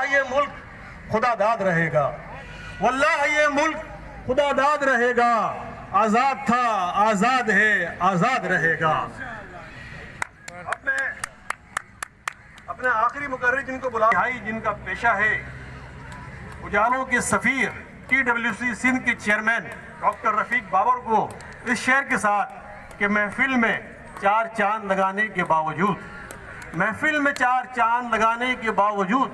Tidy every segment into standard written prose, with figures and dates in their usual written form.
واللہ یہ ملک خدا داد رہے گا، واللہ یہ ملک خدا داد رہے گا، آزاد تھا آزاد ہے آزاد رہے گا۔ اپنے آخری مقرر جن کو بلایا، جن کا پیشہ ہے اجالوں کے سفیر TWC سندھ کے چیئرمین ڈاکٹر رفیق بابر کو اس شعر کے ساتھ کہ محفل میں 4 چاند لگانے کے باوجود، محفل میں 4 چاند لگانے کے باوجود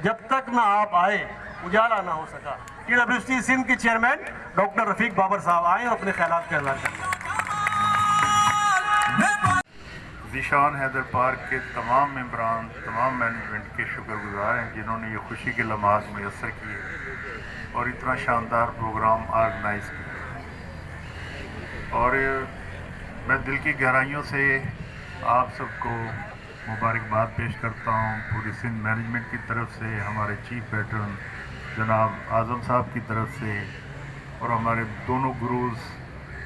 جب تک نہ آپ آئے اجالا نہ ہو سکا۔ TWC سندھ کے چیئرمین ڈاکٹر رفیق بابر صاحب آئیں اور اپنے خیالات کا اعلان کریں۔ ذیشان حیدر پارک کے تمام ممبران، تمام مینجمنٹ کے شکر گزار ہیں جنہوں نے یہ خوشی کے لمحات میسر کیے اور اتنا شاندار پروگرام آرگنائز کیا۔ اور میں دل کی گہرائیوں سے آپ سب کو مبارکباد پیش کرتا ہوں، پوری سندھ مینجمنٹ کی طرف سے، ہمارے چیف پیٹرن جناب اعظم صاحب کی طرف سے، اور ہمارے دونوں گروز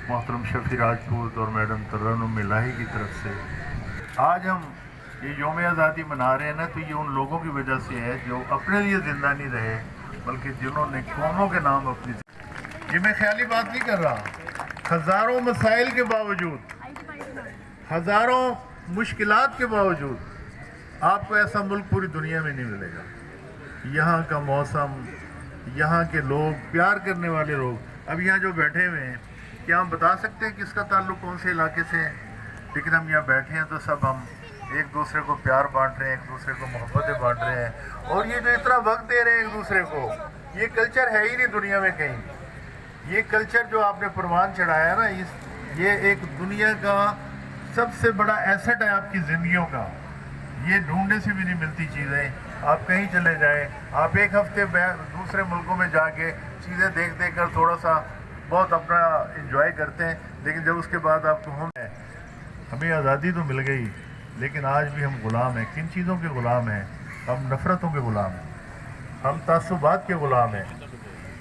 محترم شفیع راجپوت اور میڈم ترنم الہی کی طرف سے۔ آج ہم یہ یوم آزادی منا رہے ہیں نا، تو یہ ان لوگوں کی وجہ سے ہے جو اپنے لیے زندہ نہیں رہے، بلکہ جنہوں نے قوموں کے نام اپنی، یہ میں خیالی بات نہیں کر رہا، ہزاروں مسائل کے باوجود، ہزاروں مشکلات کے باوجود آپ کو ایسا ملک پوری دنیا میں نہیں ملے گا۔ یہاں کا موسم، یہاں کے لوگ، پیار کرنے والے لوگ، اب یہاں جو بیٹھے ہوئے ہیں، کیا ہم بتا سکتے ہیں کس کا تعلق کون سے علاقے سے ہے؟ لیکن ہم یہاں بیٹھے ہیں تو سب ہم ایک دوسرے کو پیار بانٹ رہے ہیں، ایک دوسرے کو محبتیں بانٹ رہے ہیں، اور یہ جو اتنا وقت دے رہے ہیں ایک دوسرے کو، یہ کلچر ہے ہی نہیں دنیا میں کہیں۔ یہ کلچر جو آپ نے پروان چڑھایا ہے نا، یہ ایک دنیا کا سب سے بڑا ایسٹ ہے آپ کی زندگیوں کا۔ یہ ڈھونڈنے سے بھی نہیں ملتی چیزیں۔ آپ کہیں چلے جائیں، آپ ایک ہفتے دوسرے ملکوں میں جا کے چیزیں دیکھ دیکھ کر تھوڑا سا بہت اپنا انجوائے کرتے ہیں، لیکن جب اس کے بعد آپ کو ہمیں آزادی تو مل گئی، لیکن آج بھی ہم غلام ہیں۔ کن چیزوں کے غلام ہیں؟ ہم نفرتوں کے غلام ہیں، ہم تعصبات کے غلام ہیں،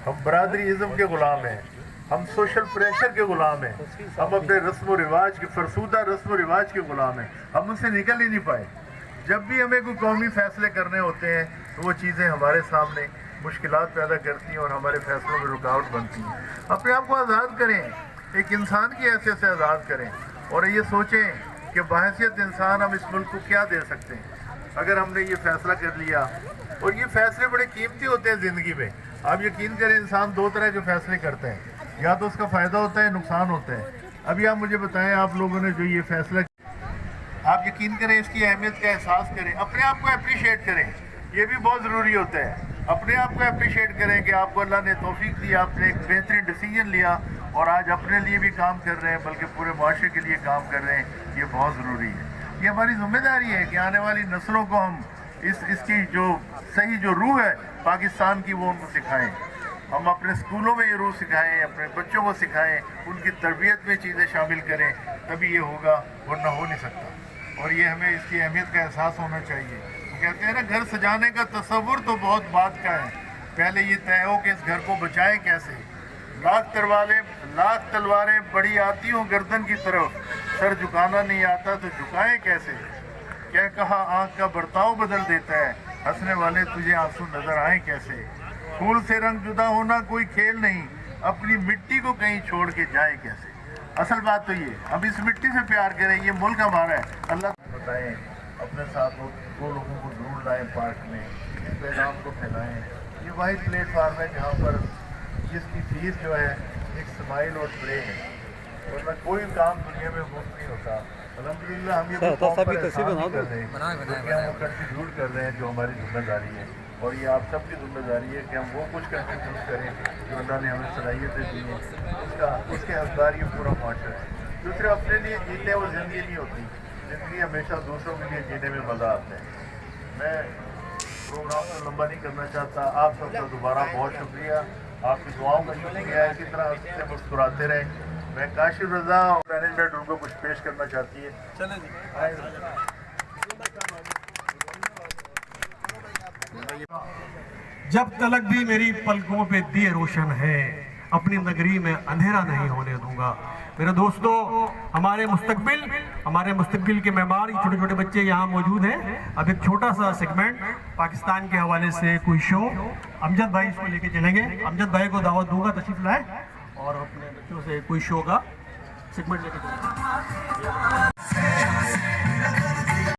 ہم برادری ازم کے غلام ہیں، ہم سوشل پریشر کے غلام ہیں، ہم اپنے رسم و رواج کے، فرسودہ رسم و رواج کے غلام ہیں۔ ہم ان سے نکل ہی نہیں پائے۔ جب بھی ہمیں کوئی قومی فیصلے کرنے ہوتے ہیں تو وہ چیزیں ہمارے سامنے مشکلات پیدا کرتی ہیں اور ہمارے فیصلوں میں رکاوٹ بنتی ہیں۔ اپنے آپ کو آزاد کریں، ایک انسان کی حیثیت سے آزاد کریں، اور یہ سوچیں کہ بحیثیت انسان ہم اس ملک کو کیا دے سکتے ہیں اگر ہم نے یہ فیصلہ کر لیا۔ اور یہ فیصلے بڑے قیمتی ہوتے ہیں زندگی میں۔ آپ یقین کریں، انسان 2 طرح کے فیصلے کرتے ہیں، یا تو اس کا فائدہ ہوتا ہے، نقصان ہوتا ہے۔ ابھی آپ مجھے بتائیں، آپ لوگوں نے جو یہ فیصلہ، آپ یقین کریں اس کی اہمیت کا احساس کریں، اپنے آپ کو اپریشیٹ کریں، یہ بھی بہت ضروری ہوتا ہے۔ اپنے آپ کو اپریشیٹ کریں کہ آپ کو اللہ نے توفیق دی، آپ نے ایک بہترین ڈیسیجن لیا اور آج اپنے لیے بھی کام کر رہے ہیں، بلکہ پورے معاشرے کے لیے کام کر رہے ہیں۔ یہ بہت ضروری ہے۔ یہ ہماری ذمہ داری ہے کہ آنے والی نسلوں کو ہم اس کی جو صحیح جو روح ہے پاکستان کی، وہ ان کو سکھائیں۔ ہم اپنے اسکولوں میں یہ روح سکھائیں، اپنے بچوں کو سکھائیں، ان کی تربیت میں چیزیں شامل کریں، تبھی یہ ہوگا، ورنہ ہو نہیں سکتا۔ اور یہ ہمیں اس کی اہمیت کا احساس ہونا چاہیے۔ کہتے ہیں نا، گھر سجانے کا تصور تو بہت بات کا ہے، پہلے یہ طے ہو کہ اس گھر کو بچائیں کیسے۔ لاکھ تلواریں بڑی آتی ہوں گردن کی طرف، سر جھکانا نہیں آتا تو جھکائیں کیسے۔ کیا کہا آنکھ کا برتاؤ بدل دیتا ہے، ہنسنے والے تجھے آنسو نظر آئیں کیسے۔ پھول سے رنگ جدا ہونا کوئی کھیل نہیں، اپنی مٹی کو کہیں چھوڑ کے جائیں کیسے۔ اصل بات تو یہ، اب اس مٹی سے پیار کریں، یہ ملک ہمارا ہے۔ اللہ بتائیں، اپنے ساتھ 2 لوگوں کو ضرور لائیں پارک میں، اس پیغام کو پھیلائیں۔ یہ واحد پلیٹ فارم ہے جہاں پر جس کی فیس جو ہے ایک سمائل اور پرے ہے، ورنہ کوئی کام دنیا میں مفت نہیں ہوتا۔ الحمدللہ ہم یہ قوم پر احسان نہیں کر رہے ہیں، بلکہ ہم وہ کنٹریبیوٹ کر رہے ہیں جو ہماری ذمہ داری ہے، اور یہ آپ سب کی ذمہ داری ہے کہ ہم وہ کچھ کنٹریبیوٹ کریں جو اللہ نے ہمیں صلاحیتیں دی ہیں، اس کے حقدار یہ پورا معاشرہ ہے۔ دوسرے اپنے لیے جیتے ہیں وہ زندگی نہیں ہوتی، زندگی ہمیشہ دوسروں کے لیے جینے میں مزہ آتا ہے۔ میں پروگرام کو لمبا نہیں کرنا چاہتا۔ آپ سب کا دوبارہ بہت شکریہ، آپ کی دعاؤں کا شکریہ ہے، اسی طرح سے مسکراتے رہیں۔ میں کاشف رضا اور مینجمنٹ ان کو کچھ پیش کرنا چاہتی ہے۔ چلیں جی۔ جب تلک بھی میری پلکوں پہ دیے روشن ہے، اپنی نگری میں اندھیرا نہیں ہونے دوں گا۔ میرے دوستوں ہمارے مستقبل کے مہمان چھوٹے چھوٹے بچے یہاں موجود ہیں. اب ایک چھوٹا سا سیگمنٹ پاکستان کے حوالے سے کوئی شو امجد بھائی اس کو لے کے چلیں گے. امجد بھائی کو دعوت دوں گا تشریف لائیں اور اپنے بچوں سے کوئی شو کا سیگمنٹ لے کے چلیں گے.